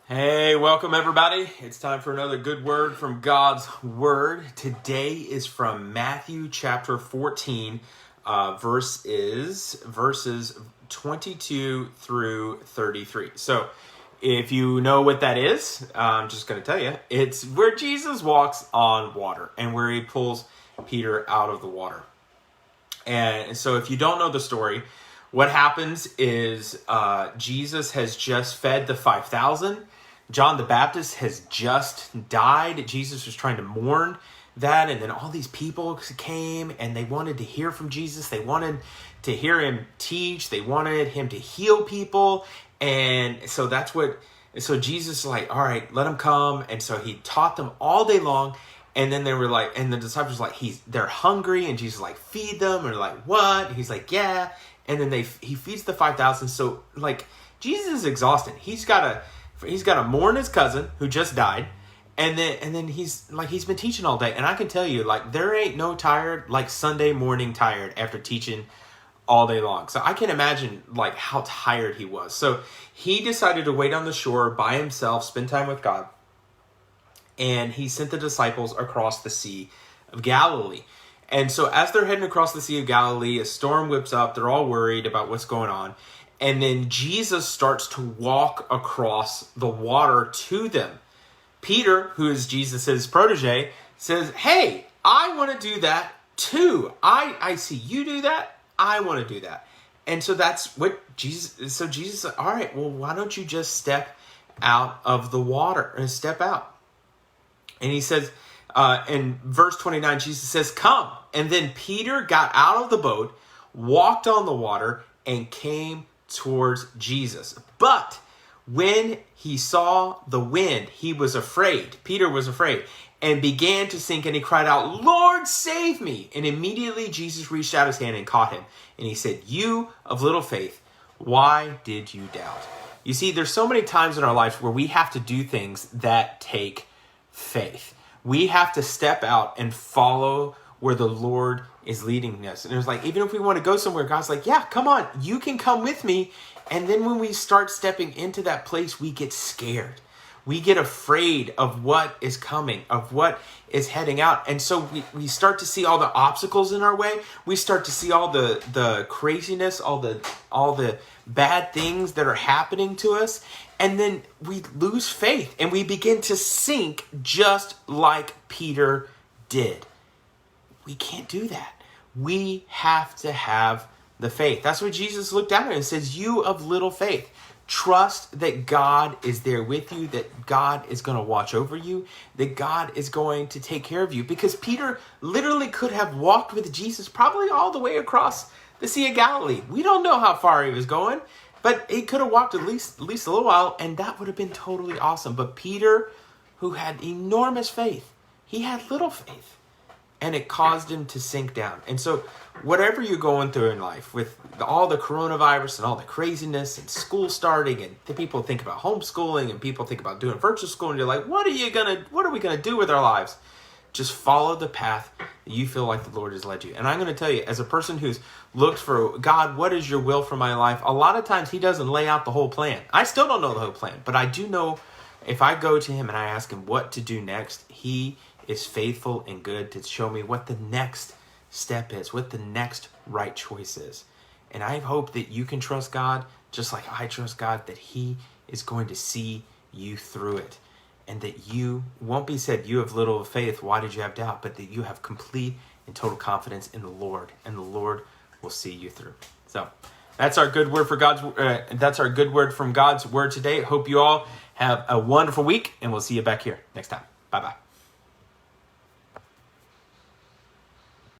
Hey, welcome everybody. It's time for another good word from God's Word. Today is from Matthew chapter 14, verses 22 through 33. So if you know what that is, I'm just going to tell you. It's where Jesus walks on water and where he pulls Peter out of the water. And so if you don't know the story, what happens is Jesus has just fed the 5,000. John the Baptist has just died. Jesus was trying to mourn that. And then all these people came and they wanted to hear from Jesus. They wanted to hear him teach. They wanted him to heal people. And so so Jesus is like, all right, let him come. And so he taught them all day long. And then they were like, and the disciples were like, they're hungry. And Jesus like, feed them. And they're like, what? And he's like, yeah. And then he feeds the 5,000. So like, Jesus is exhausted. He's got to mourn his cousin who just died, and then he's been teaching all day, and I can tell you, like, there ain't no tired like Sunday morning tired after teaching all day long. So I can imagine like how tired he was. So he decided to wait on the shore by himself, spend time with God, and he sent the disciples across the Sea of Galilee. And so as they're heading across the Sea of Galilee, a storm whips up. They're all worried about what's going on. And then Jesus starts to walk across the water to them. Peter, who is Jesus' protege, says, hey, I want to do that too. I see you do that. I want to do that. And so that's what Jesus said, all right, well, why don't you just step out of the water and step out? And he says, in verse 29, Jesus says, come. And then Peter got out of the boat, walked on the water, and came towards Jesus. But when he saw the wind, he was afraid. Peter was afraid and began to sink, and he cried out, Lord, save me. And immediately Jesus reached out his hand and caught him. And he said, you of little faith, why did you doubt? You see, there's so many times in our lives where we have to do things that take faith. We have to step out and follow where the Lord is leading us. And it's like, even if we want to go somewhere, God's like, yeah, come on, you can come with me. And then when we start stepping into that place, we get scared. We get afraid of what is coming, of what is heading out. And so we start to see all the obstacles in our way. We start to see all the craziness, all the bad things that are happening to us. And then we lose faith and we begin to sink just like Peter did. We can't do that. We have to have the faith. That's what Jesus looked down at and says, you of little faith. Trust that God is there with you, that God is going to watch over you, that God is going to take care of you. Because Peter literally could have walked with Jesus probably all the way across the Sea of Galilee. We don't know how far he was going, but he could have walked at least a little while, and that would have been totally awesome. But Peter, who had enormous faith, he had little faith. And it caused him to sink down. And so whatever you're going through in life with all the coronavirus and all the craziness and school starting, and the people think about homeschooling and people think about doing virtual school, and you're like, what are we going to do with our lives? Just follow the path that you feel like the Lord has led you. And I'm going to tell you, as a person who's looked for, God, what is your will for my life? A lot of times he doesn't lay out the whole plan. I still don't know the whole plan, but I do know if I go to him and I ask him what to do next, he is faithful and good to show me what the next step is, what the next right choice is. And I hope that you can trust God just like I trust God, that he is going to see you through it. And that you won't be said, you have little faith, why did you have doubt? But that you have complete and total confidence in the Lord, and the Lord will see you through. So that's our good word from God's word today. Hope you all have a wonderful week, and we'll see you back here next time. Bye-bye.